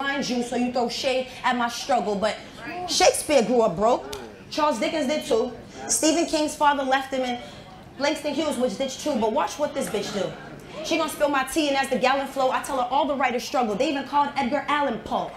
Find you, so you throw shade at my struggle. But Shakespeare grew up broke. Charles Dickens did too. Stephen King's father left him, and Langston Hughes was ditched too. But watch what this bitch do. She gonna spill my tea, and as the gallon flow, I tell her all the writers struggle. They even called Edgar Allan Poe.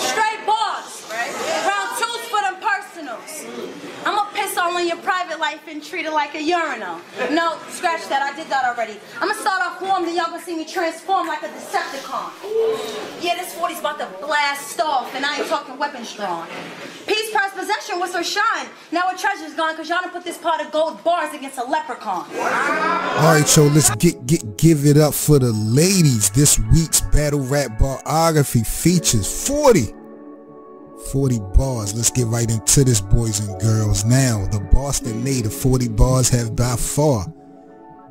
Straight bars. Round two's for them personals. I'ma piss all in your private life and treat it like a urinal. No, scratch that, I did that already. I'ma start off warm, then y'all gonna see me transform like a Decepticon. Yeah, this 40's about to blast off, and I ain't talking weapons drawn. Peace, prize, possession, what's her shine? Now her treasure's gone, cause y'all done put this pot of gold bars against a leprechaun. Alright, so let's give it up for the ladies. This week's battle rap barography features 40 bars. Let's get right into this, boys and girls. Now, the Boston native 40 bars have by far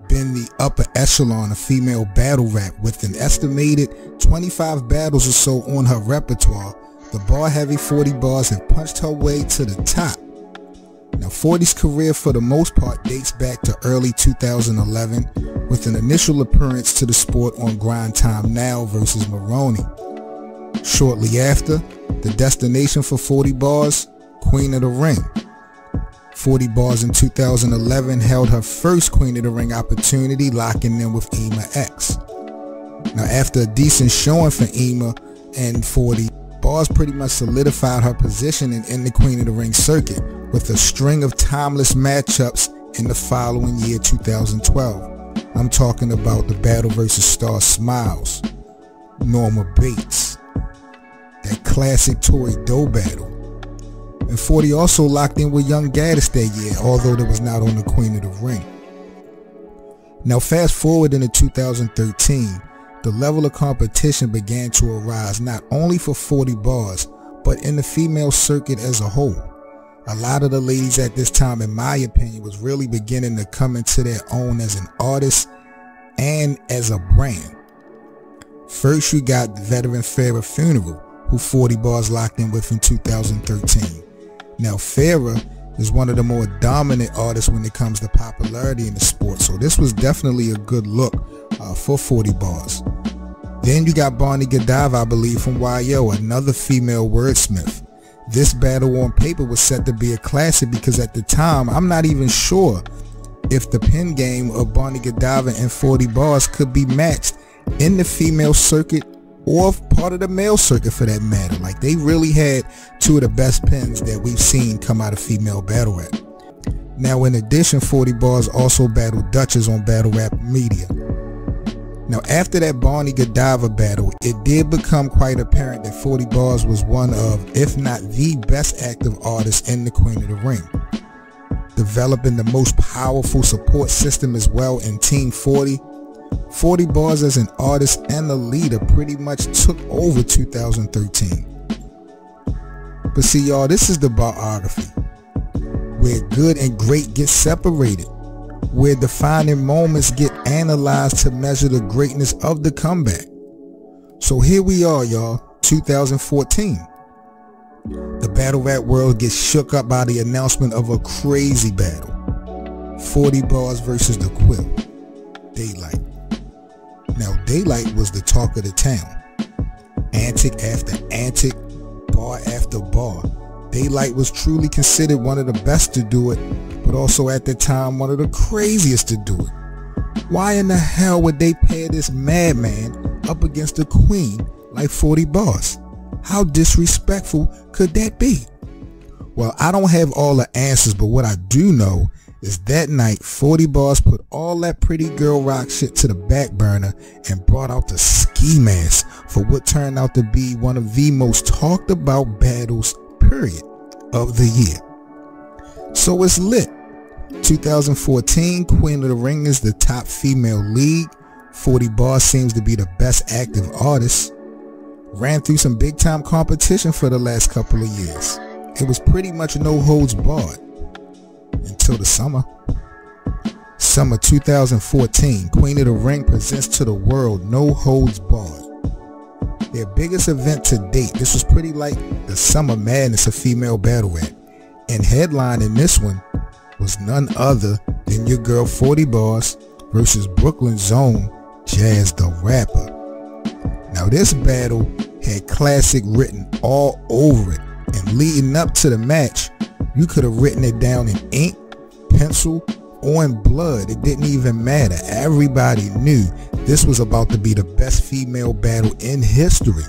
been the upper echelon of female battle rap, with an estimated 25 battles or so on her repertoire. The bar-heavy 40 bars have punched her way to the top. Now, 40's career for the most part dates back to early 2011, with an initial appearance to the sport on Grind Time Now versus Maroney. Shortly after, the destination for 40 bars, Queen of the Ring. 40 bars in 2011 held her first Queen of the Ring opportunity, locking in with Ema X. Now, after a decent showing for Ema and 40, Bars pretty much solidified her position in the Queen of the Ring circuit, with a string of timeless matchups in the following year, 2012. I'm talking about the Battle vs. Star Smiles, Norma Bates, that classic Tory Doe battle. And 40 also locked in with Young Gaddis that year, although that was not on the Queen of the Ring. Now fast forward into 2013, the level of competition began to arise not only for 40 bars, but in the female circuit as a whole. A lot of the ladies at this time, in my opinion, was really beginning to come into their own as an artist and as a brand. First, you got veteran Farrah Funeral, who 40 bars locked in with in 2013. Now, Farrah is one of the more dominant artists when it comes to popularity in the sport, so this was definitely a good look for 40 bars. Then you got Barney Godiva, I believe, from YO, another female wordsmith. This battle on paper was set to be a classic because at the time, I'm not even sure if the pen game of Barney Godiva and 40 bars could be matched in the female circuit or part of the male circuit for that matter. Like, they really had two of the best pens that we've seen come out of female battle rap. Now, in addition, 40 bars also battled Duchess on Battle Rap Media. Now, after that Barney Godiva battle, it did become quite apparent that 40 bars was one of, if not the best active artist in the Queen of the Ring. Developing the most powerful support system as well in Team 40, 40 bars as an artist and a leader pretty much took over 2013. But see, y'all, this is the barography, where good and great get separated, where defining moments get analyzed to measure the greatness of the comeback. So here we are, y'all, 2014. The battle rap world gets shook up by the announcement of a crazy battle. 40 bars versus the Quill, Daylight. Now, Daylight was the talk of the town. antic after antic, bar after bar. Daylight was truly considered one of the best to do it, but also at the time one of the craziest to do it. Why in the hell would they pair this madman up against the queen like 40 Bars? How disrespectful could that be? Well, I don't have all the answers, but what I do know is that night 40 Bars put all that pretty girl rock shit to the back burner and brought out the ski mask for what turned out to be one of the most talked about battles, period, of the year. So it's lit. 2014, Queen of the Ring is the top female league. 40 Bars seems to be the best active artist. Ran through some big time competition for the last couple of years. It was pretty much no holds barred until the summer. Summer 2014, Queen of the Ring presents to the world No Holds Barred. Their biggest event to date. This was pretty like the Summer Madness of female battle rap. And headlining this one was none other than your girl 40 Bars versus Brooklyn's own Jazz the Rapper. Now this battle had classic written all over it, and leading up to the match, you could have written it down in ink, pencil, or in blood. It didn't even matter. Everybody knew this was about to be the best female battle in history.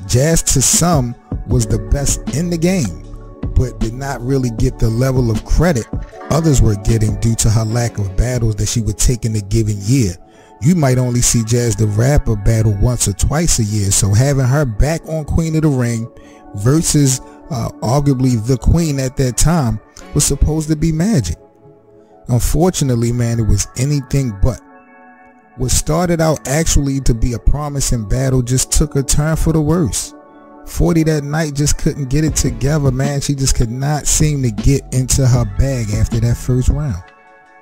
Jazz to some was the best in the game, but did not really get the level of credit others were getting due to her lack of battles that she would take in a given year. You might only see Jazz the Rapper battle once or twice a year, so having her back on Queen of the Ring versus arguably the queen at that time was supposed to be magic. Unfortunately, man, it was anything but. What started out actually to be a promising battle just took a turn for the worse. 40 that night just couldn't get it together, man. She just could not seem to get into her bag after that first round.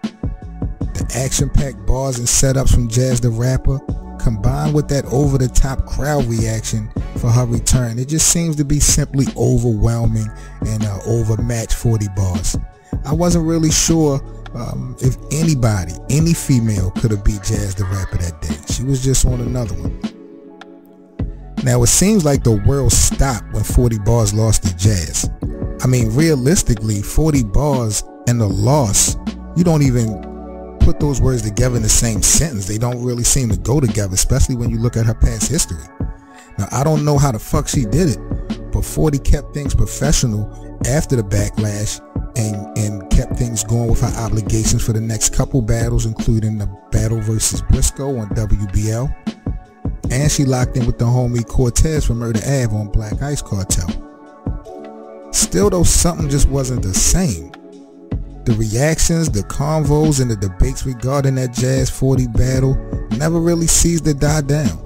The action-packed bars and setups from Jazz the Rapper, combined with that over-the-top crowd reaction for her return, it just seems to be simply overwhelming and overmatched 40 Bars. I wasn't really sure if anybody, any female, could have beat Jazz the Rapper that day. She was just on another one. Now it seems like the world stopped when 40 Bars lost to Jazz. I mean, realistically, 40 Bars and the loss, you don't even put those words together in the same sentence. They don't really seem to go together, especially when you look at her past history. Now, I don't know how the fuck she did it, but 40 kept things professional after the backlash and kept things going with her obligations for the next couple battles, including the battle versus Briscoe on WBL. And she locked in with the homie Cortez from Murder Ave on Black Ice Cartel. Still though, something just wasn't the same. The reactions, the convos, and the debates regarding that Jazz 40 battle never really ceased to die down.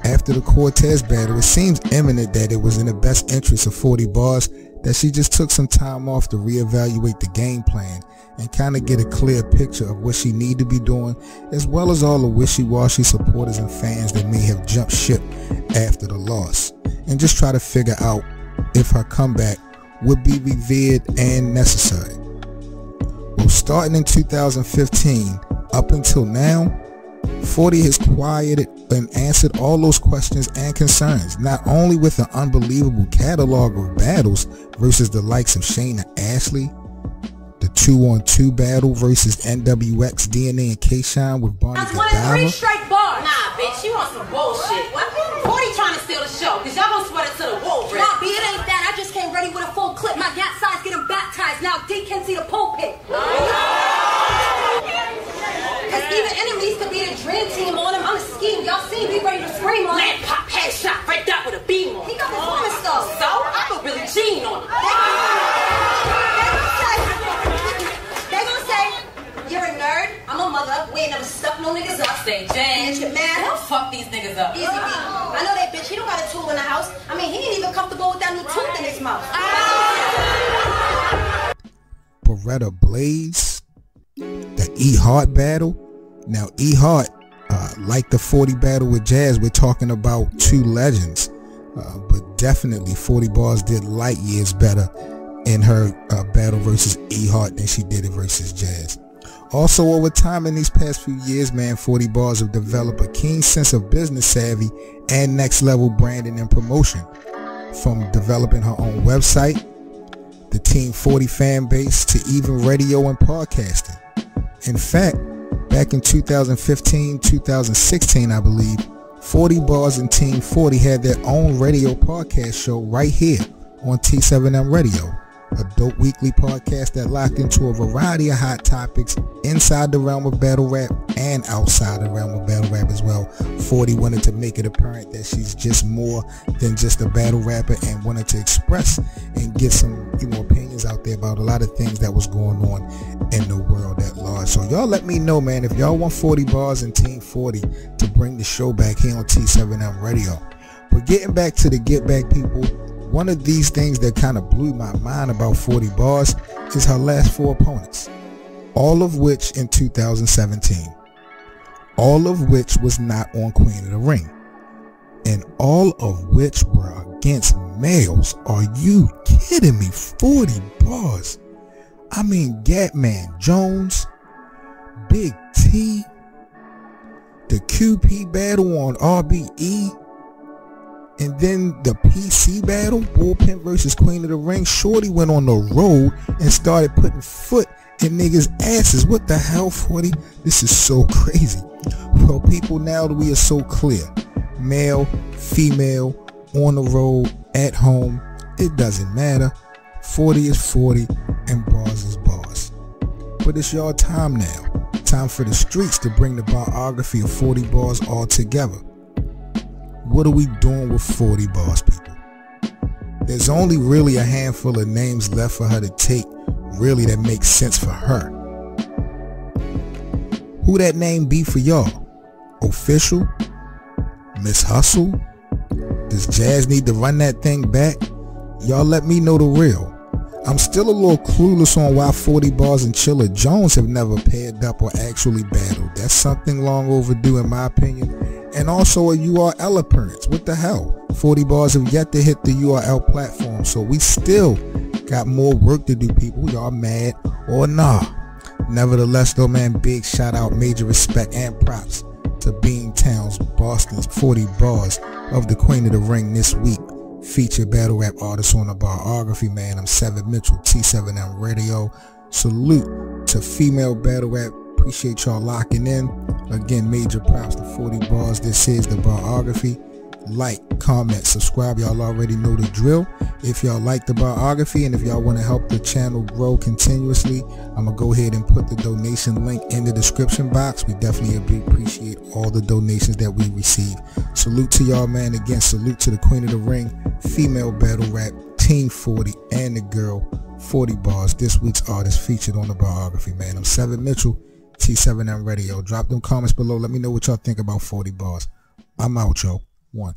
After the Cortez battle, it seems imminent that it was in the best interest of 40 Bars that she just took some time off to reevaluate the game plan and kind of get a clear picture of what she needed to be doing, as well as all the wishy-washy supporters and fans that may have jumped ship after the loss, and just try to figure out if her comeback would be revered and necessary. Well, starting in 2015 up until now, 40 has quieted and answered all those questions and concerns, not only with an unbelievable catalog of battles versus the likes of Shayna Ashley, the 2-on-2 battle versus NWX, DNA, and K-Shine with Barney That's 1 and 3 straight bars. Nah, bitch, you want some bullshit. What? 40 trying to steal the show, cause y'all gonna sweat it to the wool, right? Nah, B, it ain't that. I just came ready with a full clip. My gat size getting baptized. Now D can see the pulpit. Cause even enemies could be the dream team on him. I'm a scheme. Y'all see me ready to scream on him. Man, pop, headshot, right up with a beam on He him. got performance stuff. So, I go Billie Jean on him. They gonna say, you're a nerd, I'm a mother, we ain't never stuck no niggas up. Say, Jan, Bitch, get mad. don't fuck these niggas up. Easy, B. I know that bitch, he don't got a tool in the house. I mean, he ain't even comfortable with that new tooth in his mouth. Beretta Blaze, the E Hart battle. Now E Hart, like the 40 battle with Jazz, we're talking about two legends, but definitely 40 Bars did light years better in her battle versus E Hart than she did it versus Jazz. Also, over time in these past few years, man, 40 Bars have developed a keen sense of business savvy and next level branding and promotion. From developing her own website, the Team 40 fan base, to even radio and podcasting. In fact, back in 2015, 2016, I believe, 40 Bars and Team 40 had their own radio podcast show right here on T7M Radio. A dope weekly podcast that locked into a variety of hot topics inside the realm of battle rap and outside the realm of battle rap as well. 40 wanted to make it apparent that she's just more than just a battle rapper, and wanted to express and get some, opinions out there about a lot of things that was going on in the world at large. So y'all let me know, man, if y'all want 40 Bars and Team 40 to bring the show back here on T7M Radio. But getting back to the Get Back people, one of these things that kind of blew my mind about 40 Bars is her last 4 opponents, all of which in 2017, all of which was not on Queen of the Ring, and all of which were against males. Are you kidding me? 40 Bars. I mean, Gatman Jones, Big T, the QP battle on RBE, and then the PC battle, Bullpen versus Queen of the Ring. Shorty went on the road and started putting foot in niggas' asses. What the hell, 40? This is so crazy. Well, people, now that we are so clear, male, female, on the road, at home, it doesn't matter. 40 is 40 and bars is bars. But it's your time now. Time for the streets to bring the biography of 40 Bars all together. What are we doing with 40 Bars, people? There's only really a handful of names left for her to take, really, that makes sense for her. Who that name be for y'all? Official? Miss Hustle? Does Jazz need to run that thing back? Y'all let me know the real. I'm still a little clueless on why 40 Bars and Chilla Jones have never paired up or actually battled. That's something long overdue in my opinion. And also a URL appearance. What the hell? 40 Bars have yet to hit the URL platform, so we still got more work to do, people. Y'all mad or nah? Nevertheless though, man, big shout out, major respect and props to Beantown's, Boston's 40 Bars of the Queen of the Ring this week. Featured battle rap artist on the Barography, man. I'm Seven Mitchell, T7M Radio. Salute to female battle rap. Appreciate y'all locking in. Again, major props to 40 Bars. This is the Barography. Like, comment, subscribe. Y'all already know the drill. If y'all like the Barography and if y'all want to help the channel grow continuously, I'm going to go ahead and put the donation link in the description box. We definitely appreciate all the donations that we receive. Salute to y'all, man. Again, salute to the Queen of the Ring, female battle rap, Team 40, and the girl, 40 Bars. This week's artist featured on the Barography, man. I'm Seven Mitchell, T7M Radio. Drop them comments below. Let me know what y'all think about 40 Bars. I'm out, yo. 1.